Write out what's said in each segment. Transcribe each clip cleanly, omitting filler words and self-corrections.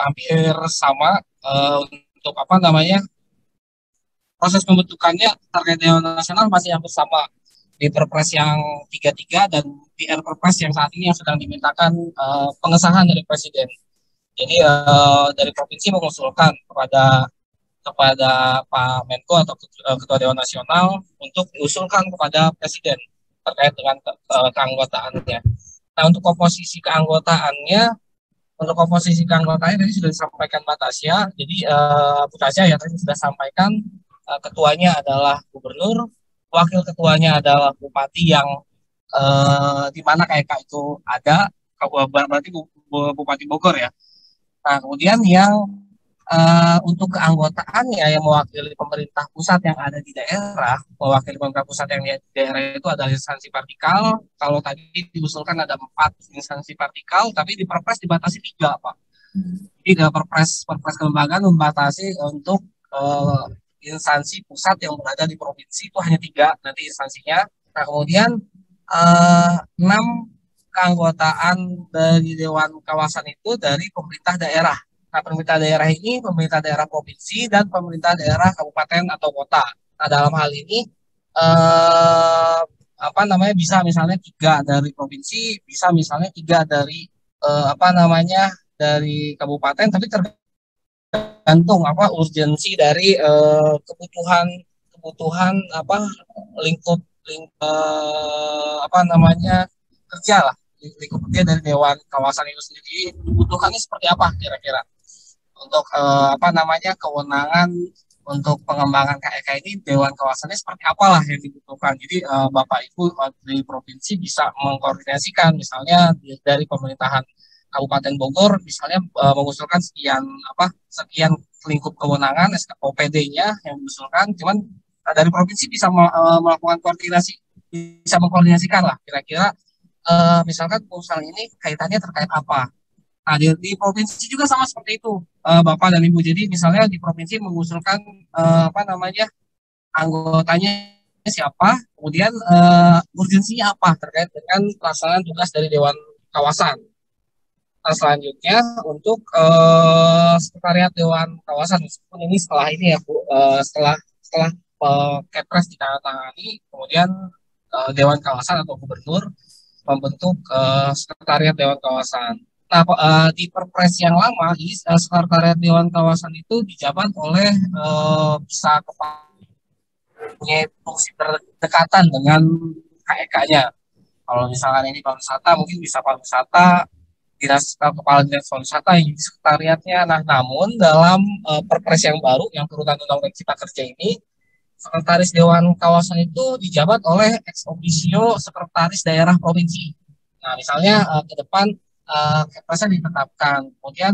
hampir sama untuk apa namanya proses pembentukannya terkait Dewan Nasional masih hampir sama di Perpres yang 33 dan di Perpres yang saat ini yang sedang dimintakan pengesahan dari Presiden. Jadi dari provinsi mengusulkan kepada Pak Menko atau Ketua Dewan Nasional untuk diusulkan kepada Presiden terkait dengan keanggotaannya. Nah, untuk komposisi keanggotaannya tadi sudah disampaikan Mbak Tasya. Jadi Bu Tasya ya tadi sudah sampaikan ketuanya adalah gubernur, wakil ketuanya adalah bupati yang di mana KK itu ada, berarti Bupati Bogor ya. Nah, kemudian yang untuk keanggotaannya yang mewakili pemerintah pusat yang ada di daerah, mewakili pemerintah pusat yang di daerah itu adalah instansi partikal. Kalau tadi diusulkan ada 4 instansi partikal, tapi di Perpres dibatasi 3, Pak. Jadi Perpres kelembagaan membatasi untuk instansi pusat yang berada di provinsi itu hanya 3 nanti instansinya. Nah, kemudian 6 keanggotaan dari Dewan Kawasan itu dari pemerintah daerah. Nah, pemerintah daerah ini pemerintah daerah provinsi dan pemerintah daerah kabupaten atau kota. Nah, dalam hal ini apa namanya bisa misalnya 3 dari provinsi, bisa misalnya 3 dari apa namanya dari kabupaten, tapi tergantung apa urgensi dari kebutuhan apa apa namanya kerja lah lingkup kerja dari Dewan Kawasan itu sendiri dibutuhkannya seperti apa kira-kira untuk apa namanya kewenangan untuk pengembangan KEK ini Dewan Kawasannya seperti apalah yang dibutuhkan. Jadi Bapak Ibu di provinsi bisa mengkoordinasikan misalnya dari pemerintahan Kabupaten Bogor misalnya mengusulkan sekian lingkup kewenangan OPD-nya yang diusulkan, cuman dari provinsi bisa melakukan koordinasi, bisa mengkoordinasikan lah kira-kira misalkan urusan ini kaitannya terkait apa. Nah, di provinsi juga sama seperti itu, Bapak dan Ibu. Jadi misalnya di provinsi mengusulkan apa namanya anggotanya siapa, kemudian urgensinya apa terkait dengan pelaksanaan tugas dari Dewan Kawasan. Nah, selanjutnya untuk sekretariat Dewan Kawasan, meskipun ini setelah ini ya Bu, setelah Kepres ditandatangani, kemudian Dewan Kawasan atau Gubernur membentuk sekretariat Dewan Kawasan. Nah, di Perpres yang lama, sekretariat Dewan Kawasan itu dijabat oleh bisa punya fungsi berdekatan dengan KEK-nya. Kalau misalkan ini pariwisata, mungkin bisa pariwisata, kepala dinas pariwisata yang jadi sekretariatnya. Nah, namun dalam Perpres yang baru, yang turunan Undang-Undang Cipta Kerja ini, Sekretaris Dewan Kawasan itu dijabat oleh ex officio Sekretaris Daerah Provinsi. Nah, misalnya ke depan Kepresnya ditetapkan, kemudian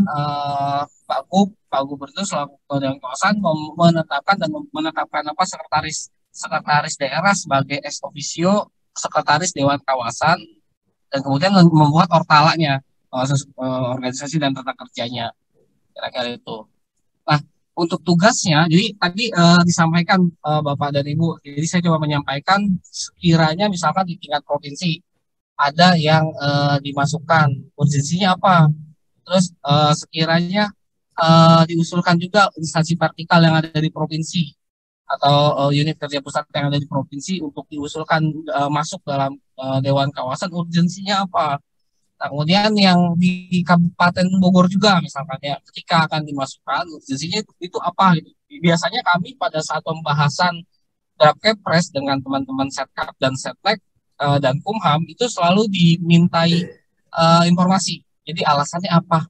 Pak Gubernur selaku Ketua Dewan Kawasan menetapkan apa sekretaris daerah sebagai ex officio Sekretaris Dewan Kawasan dan kemudian membuat ortalanya organisasi dan tata kerjanya kira-kira itu. Nah, untuk tugasnya, jadi tadi disampaikan Bapak dan Ibu, jadi saya coba menyampaikan sekiranya misalkan di tingkat provinsi ada yang dimasukkan, urgensinya apa, terus sekiranya diusulkan juga instansi vertikal yang ada di provinsi atau unit kerja pusat yang ada di provinsi untuk diusulkan masuk dalam Dewan Kawasan, urgensinya apa. Nah, kemudian yang di Kabupaten Bogor juga misalkan ya, ketika akan dimasukkan urgensinya itu apa gitu. Biasanya kami pada saat pembahasan draft Kepres dengan teman-teman Setkap dan Setlek dan Kumham itu selalu dimintai informasi. Jadi alasannya apa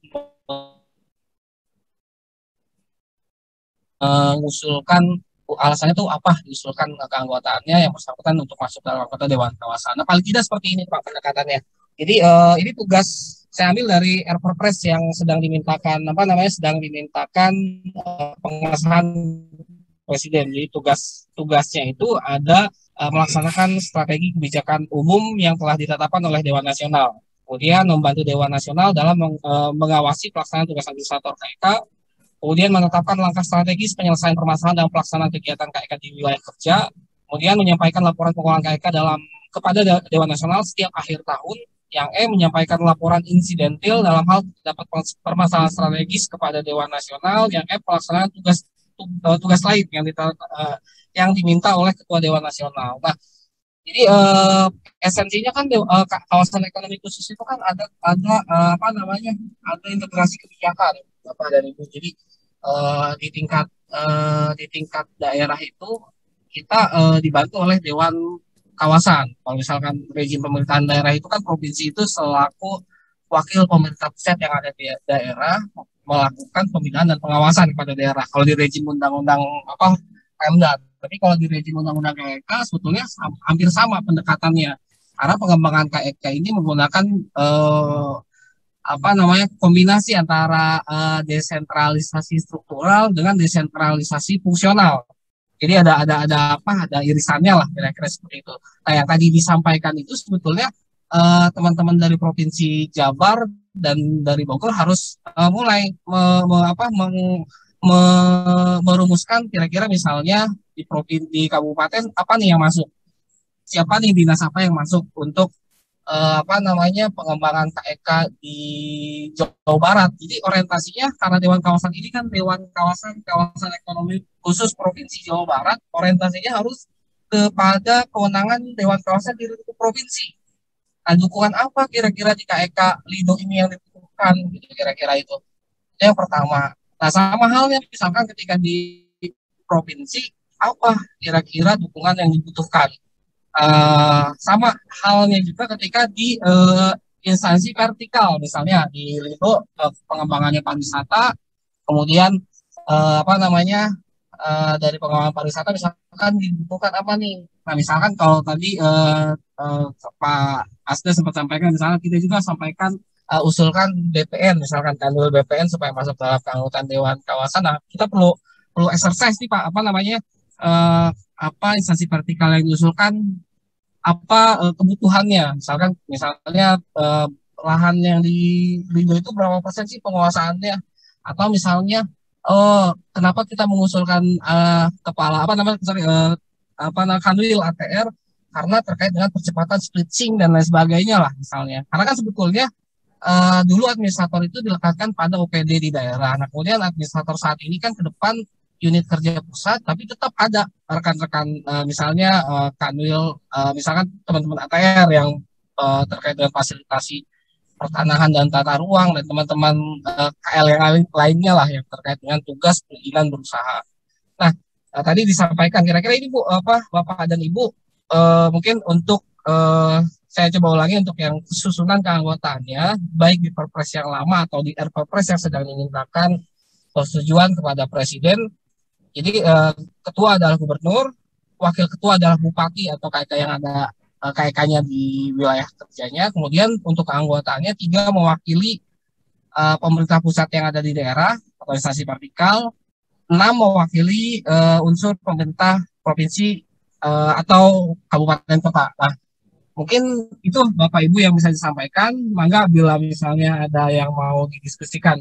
mengusulkan alasannya itu apa diusulkan keanggotaannya yang bersangkutan untuk masuk dalam anggota Dewan Kawasan. Nah, paling tidak seperti ini Pak pendekatannya. Jadi ini tugas saya ambil dari Perpres yang sedang dimintakan pengesahan Presiden. Jadi tugasnya itu ada melaksanakan strategi kebijakan umum yang telah ditetapkan oleh Dewan Nasional. Kemudian membantu Dewan Nasional dalam mengawasi pelaksanaan tugas administrator KEK, kemudian menetapkan langkah strategis penyelesaian permasalahan dan pelaksanaan kegiatan KEK di wilayah kerja, kemudian menyampaikan laporan keuangan KEK kepada Dewan Nasional setiap akhir tahun, Yang E menyampaikan laporan insidentil dalam hal dapat permasalahan strategis kepada Dewan Nasional. Yang F pelaksanaan tugas lain yang diminta oleh Ketua Dewan Nasional. Nah, jadi esensinya kan kawasan ekonomi khusus itu kan apa namanya, ada integrasi kebijakan apa dari itu. Jadi di tingkat daerah itu kita dibantu oleh Dewan Kawasan. Kalau misalkan rezim pemerintahan daerah itu kan provinsi itu selaku wakil pemerintah pusat yang ada di daerah melakukan pembinaan dan pengawasan kepada daerah. Kalau di rezim undang-undang apa Pemda. Tapi kalau di rezim undang-undang KEK sebetulnya hampir sama pendekatannya. Karena pengembangan KEK ini menggunakan apa namanya, kombinasi antara desentralisasi struktural dengan desentralisasi fungsional. Jadi ada irisannya lah kira-kira seperti itu. Nah, yang tadi disampaikan itu sebetulnya teman-teman dari Provinsi Jabar dan dari Bogor harus mulai merumuskan kira-kira misalnya di kabupaten apa nih yang masuk, siapa nih dinas apa yang masuk untuk apa namanya, pengembangan KEK di Jawa Barat. Jadi orientasinya karena Dewan Kawasan ini kan Dewan Kawasan Ekonomi Khusus Provinsi Jawa Barat, orientasinya harus kepada kewenangan Dewan Kawasan di lingkup provinsi. Nah, dukungan apa kira-kira di KEK Lido ini yang dibutuhkan gitu kira-kira itu. Itu yang pertama. Nah, sama halnya misalkan ketika di provinsi, apa kira-kira dukungan yang dibutuhkan. Sama halnya juga ketika di instansi vertikal, misalnya di Lido pengembangannya pariwisata, kemudian apa namanya, dari pengembangan pariwisata misalkan dibutuhkan apa nih? Nah, misalkan kalau tadi Pak Asda sempat sampaikan, misalnya kita juga sampaikan usulkan BPN, misalkan kanwil BPN supaya masuk dalam keanggotaan Dewan Kawasan. Nah, kita perlu perlu exercise nih Pak, apa namanya, eh, apa instansi vertikal yang diusulkan, apa kebutuhannya, misalnya lahan yang di Lido itu berapa persen sih penguasaannya, atau misalnya kenapa kita mengusulkan kepala apa namanya, apa namanya, kanwil ATR karena terkait dengan percepatan splitting dan lain sebagainya lah misalnya, karena kan sebetulnya dulu administrator itu dilekatkan pada OPD di daerah. Nah, kemudian administrator saat ini kan ke depan unit kerja pusat, tapi tetap ada rekan-rekan misalnya kanwil, misalkan teman-teman ATR yang terkait dengan fasilitasi pertanahan dan tata ruang, dan teman-teman KL yang lainnya lah yang terkait dengan tugas perizinan berusaha. Nah, tadi disampaikan kira-kira ini Bu, apa Bapak dan Ibu, mungkin untuk saya coba ulangi untuk yang susunan keanggotaannya, baik di Perpres yang lama atau di RPPres yang sedang dimintakan persetujuan kepada Presiden. Jadi ketua adalah gubernur, wakil ketua adalah bupati atau KK yang ada KK-nya di wilayah kerjanya. Kemudian untuk keanggotaannya 3 mewakili pemerintah pusat yang ada di daerah atau instansi vertikal, 6 mewakili unsur pemerintah provinsi atau kabupaten kota. Nah, mungkin itu Bapak Ibu yang bisa disampaikan. Mangga bila misalnya ada yang mau didiskusikan.